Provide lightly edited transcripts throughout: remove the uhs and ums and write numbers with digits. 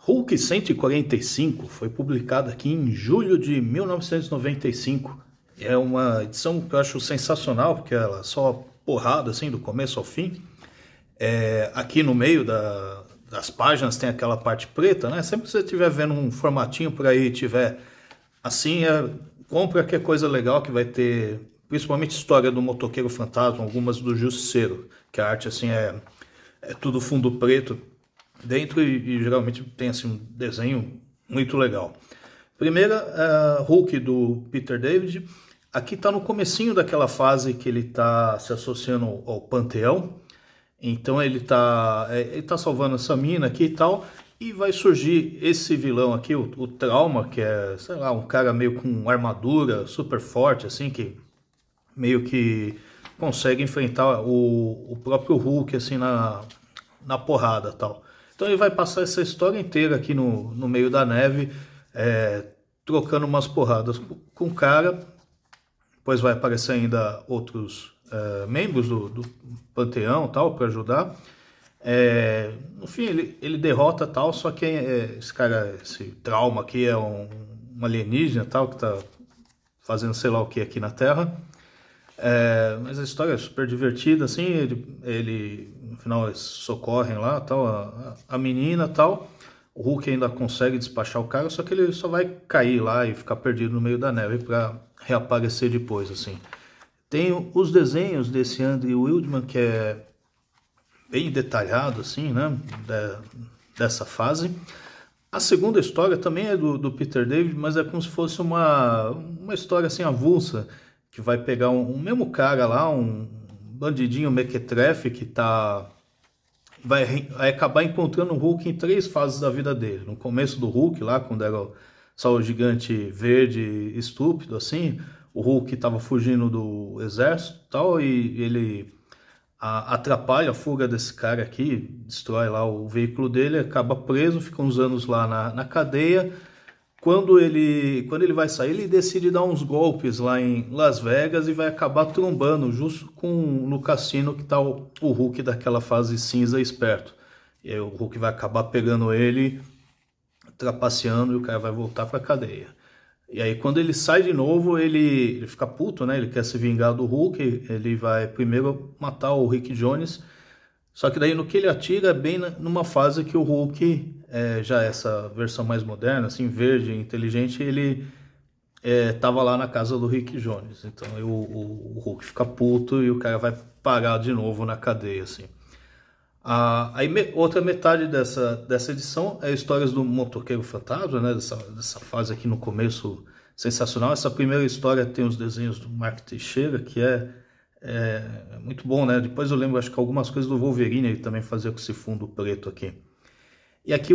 Hulk 145 foi publicado aqui em julho de 1995. É uma edição que eu acho sensacional, porque ela é só porrada, assim, do começo ao fim. Aqui no meio das páginas tem aquela parte preta, né? Sempre que você estiver vendo um formatinho por aí, tiver assim, compra que é coisa legal, que vai ter principalmente história do Motoqueiro Fantasma, algumas do Justiceiro, que a arte assim é tudo fundo preto dentro e geralmente tem assim um desenho muito legal. Primeira, Hulk do Peter David. Aqui está no comecinho daquela fase que ele está se associando ao Panteão. Então ele tá salvando essa mina aqui e tal. E vai surgir esse vilão aqui, o Trauma, que é, sei lá, um cara meio com armadura super forte, assim, que meio que consegue enfrentar o próprio Hulk, assim, na porrada e tal. Então ele vai passar essa história inteira aqui no meio da neve, trocando umas porradas com o cara. Depois vai aparecer ainda outros membros do Panteão tal, para ajudar. No fim ele derrota tal, só que esse Trauma aqui é um alienígena tal, que tá fazendo sei lá o que aqui na Terra. Mas a história é super divertida, assim, no final eles socorrem lá, tal, a menina tal. O Hulk ainda consegue despachar o cara, só que ele só vai cair lá e ficar perdido no meio da neve para reaparecer depois, assim. Tem os desenhos desse Andrew Wildman, que é bem detalhado, assim, né, dessa fase. A segunda história também é do Peter David, mas é como se fosse uma história assim avulsa, que vai pegar um mesmo cara lá, um bandidinho mequetrefe que vai acabar encontrando o Hulk em 3 fases da vida dele. No começo do Hulk, lá quando era só o gigante verde estúpido, assim, o Hulk estava fugindo do exército e tal, e ele atrapalha a fuga desse cara aqui, destrói lá o veículo dele, acaba preso, fica uns anos lá na cadeia. Quando ele vai sair, ele decide dar uns golpes lá em Las Vegas e vai acabar trombando justo no cassino que está o Hulk daquela fase cinza esperto. E aí o Hulk vai acabar pegando ele, trapaceando, e o cara vai voltar para a cadeia. E aí quando ele sai de novo, ele fica puto, né? Ele quer se vingar do Hulk, ele vai primeiro matar o Rick Jones. Só que daí no que ele atira é bem numa fase que o Hulk, já essa versão mais moderna, assim, verde, inteligente, ele tava lá na casa do Rick Jones. Então o Hulk fica puto e o cara vai parar de novo na cadeia, assim. Outra metade dessa edição é histórias do Motoqueiro Fantasma, né? Dessa fase aqui no começo sensacional. Essa primeira história tem os desenhos do Mark Teixeira, que é muito bom, né? Depois eu lembro, acho que algumas coisas do Wolverine ele também fazia com esse fundo preto aqui. E aqui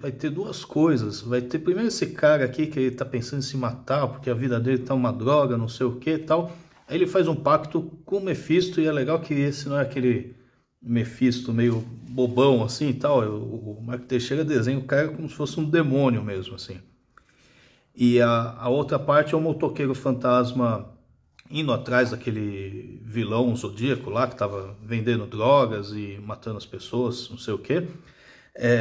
vai ter duas coisas. Vai ter primeiro esse cara aqui que ele tá pensando em se matar porque a vida dele tá uma droga, não sei o que e tal. Aí ele faz um pacto com o Mephisto, e é legal que esse não é aquele Mephisto meio bobão assim e tal. O Mark Teixeira desenha o cara como se fosse um demônio mesmo, assim. E a outra parte é o Motoqueiro Fantasma indo atrás daquele vilão zodíaco lá que estava vendendo drogas e matando as pessoas, não sei o que.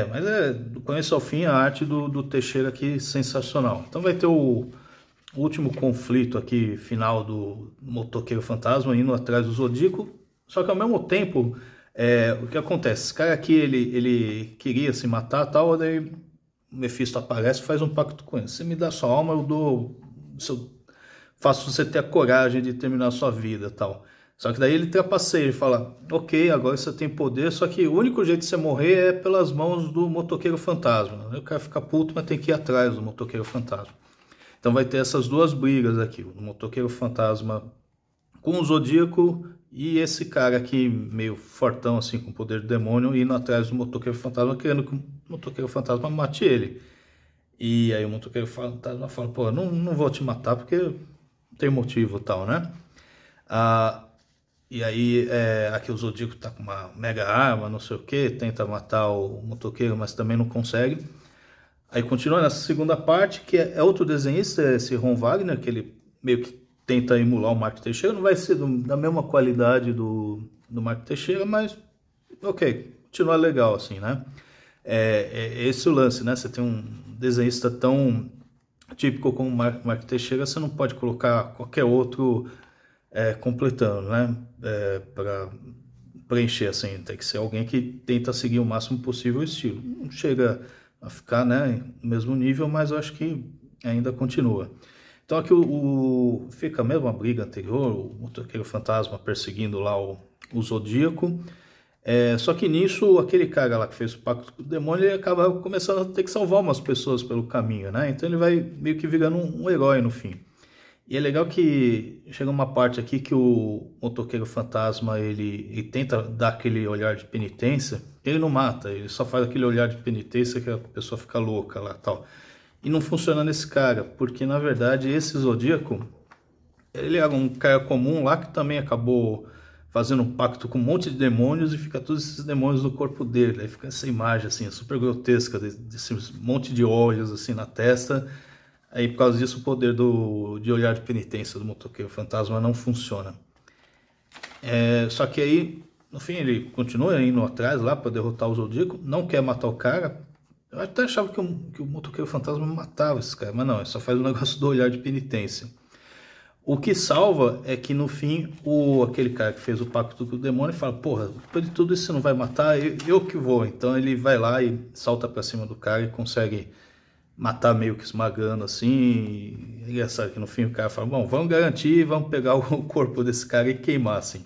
Mas do começo ao fim a arte do Teixeira aqui sensacional. Então vai ter o último conflito aqui final do Motoqueiro Fantasma indo atrás do Zodíaco. Só que ao mesmo tempo, o que acontece? Esse cara aqui ele queria se matar, tal, daí o Mephisto aparece e faz um pacto com ele. Você me dá sua alma, eu faço você ter a coragem de terminar a sua vida, tal. Só que daí ele trapaceia, ele fala, ok, agora você tem poder, só que o único jeito de você morrer é pelas mãos do Motoqueiro Fantasma. Aí o cara fica puto, mas tem que ir atrás do Motoqueiro Fantasma. Então vai ter essas duas brigas aqui, o Motoqueiro Fantasma com o Zodíaco e esse cara aqui meio fortão, assim, com poder de demônio, indo atrás do Motoqueiro Fantasma, querendo que o Motoqueiro Fantasma mate ele. E aí o Motoqueiro Fantasma fala, pô, não vou te matar porque não tem motivo e tal, né? E aí aqui o Zodíaco tá com uma mega arma, não sei o que, tenta matar o motoqueiro, mas também não consegue. Aí continua nessa segunda parte, que é outro desenhista, esse Ron Wagner, que ele meio que tenta emular o Mark Teixeira. Não vai ser da mesma qualidade do Mark Teixeira, mas ok, continua legal assim, né? É esse o lance, né? Você tem um desenhista tão típico como o Mark Teixeira, você não pode colocar qualquer outro completando, né? Para preencher, assim, tem que ser alguém que tenta seguir o máximo possível o estilo. Não chega a ficar, né, no mesmo nível, mas eu acho que ainda continua. Então aqui fica a mesma briga anterior, o motoqueiro fantasma perseguindo lá o Zodíaco. Só que nisso, aquele cara lá que fez o pacto com o demônio, ele acaba começando a ter que salvar umas pessoas pelo caminho, né? Então ele vai meio que virando um herói no fim. E é legal que chega uma parte aqui que o motoqueiro fantasma, ele tenta dar aquele olhar de penitência. Ele não mata, ele só faz aquele olhar de penitência que a pessoa fica louca lá, tal. E não funciona nesse cara, porque na verdade esse Zodíaco, ele era um cara comum lá que também acabou fazendo um pacto com um monte de demônios e fica todos esses demônios no corpo dele. Aí fica essa imagem assim, super grotesca, desse monte de olhos assim na testa. Aí por causa disso o poder de olhar de penitência do motoqueiro fantasma não funciona. Só que aí, no fim, ele continua indo atrás lá para derrotar o Zodíaco, não quer matar o cara. Eu até achava que o motoqueiro fantasma matava esse cara, mas não, ele só faz o negócio do olhar de penitência. O que salva é que no fim, aquele cara que fez o pacto com o demônio fala, porra, depois de tudo isso você não vai matar, eu que vou. Então ele vai lá e salta pra cima do cara e consegue matar meio que esmagando assim. É engraçado que no fim o cara fala, bom, vamos garantir, vamos pegar o corpo desse cara e queimar assim.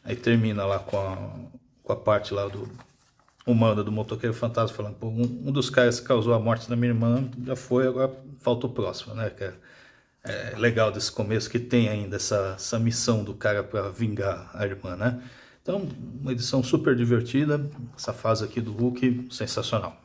Aí termina lá com a parte lá do humana do motoqueiro fantasma falando, pô, um dos caras que causou a morte da minha irmã já foi, agora falta o próximo, né, cara? É legal desse começo que tem ainda essa missão do cara para vingar a irmã, né? Então, uma edição super divertida, essa fase aqui do Hulk, sensacional.